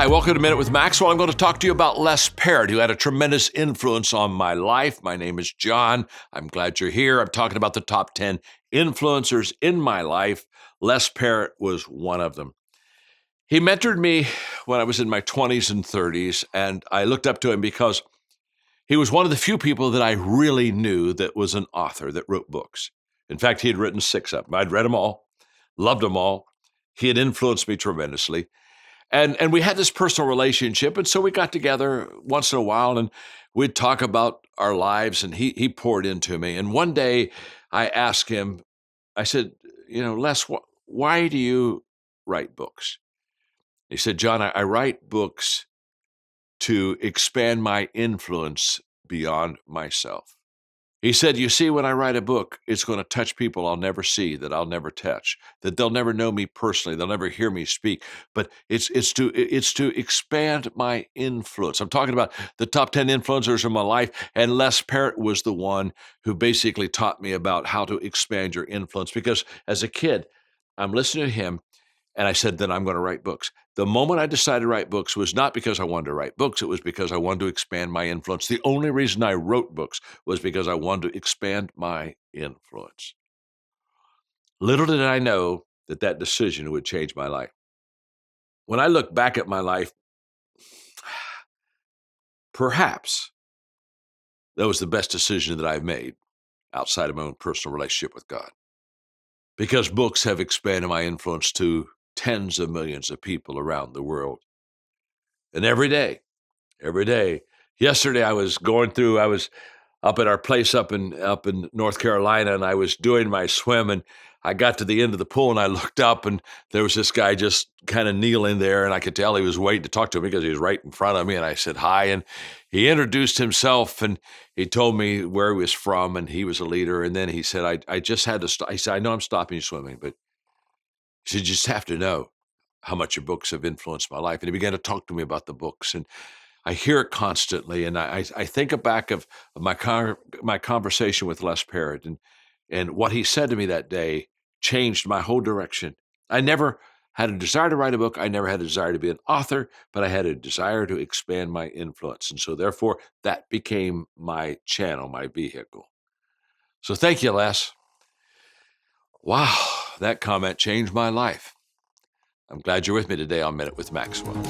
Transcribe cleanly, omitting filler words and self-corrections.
Hi, welcome to Minute with Maxwell. I'm going to talk to you about Les Parrott, who had a tremendous influence on my life. My name is John. I'm glad you're here. I'm talking about the top 10 influencers in my life. Les Parrott was one of them. He mentored me when I was in my 20s and 30s, and I looked up to him because he was one of the few people that I really knew that was an author that wrote books. In fact, he had written 6 of them. I'd read them all, loved them all. He had influenced me tremendously. And we had this personal relationship, and so we got together once in a while, and we'd talk about our lives, and he poured into me. And one day I asked him, I said, Les, why do you write books? He said, John, I write books to expand my influence beyond myself. He said, you see, when I write a book, it's going to touch people I'll never see, that I'll never touch, that they'll never know me personally, they'll never hear me speak, but it's to expand my influence. I'm talking about the top 10 influencers in my life, and Les Parrott was the one who basically taught me about how to expand your influence, because as a kid, I'm listening to him, and I said, then I'm going to write books. The moment I decided to write books was not because I wanted to write books. It was because I wanted to expand my influence. The only reason I wrote books was because I wanted to expand my influence. Little did I know that that decision would change my life. When I look back at my life, perhaps that was the best decision that I've made outside of my own personal relationship with God, because books have expanded my influence to tens of millions of people around the world. And every day, yesterday I was up at our place up in North Carolina, and I was doing my swim, and I got to the end of the pool, and I looked up, and there was this guy just kind of kneeling there, and I could tell he was waiting to talk to me because he was right in front of me, and I said hi, and he introduced himself, and he told me where he was from, and he was a leader, and then he said, I just had to stop. He said, I know I'm stopping you swimming, but you just have to know how much your books have influenced my life. And he began to talk to me about the books, and I hear it constantly. And I think back of my conversation with Les Parrott, and what he said to me that day changed my whole direction. I never had a desire to write a book. I never had a desire to be an author, but I had a desire to expand my influence. And so therefore that became my channel, my vehicle. So thank you, Les. Wow, that comment changed my life. I'm glad you're with me today on Minute with Maxwell.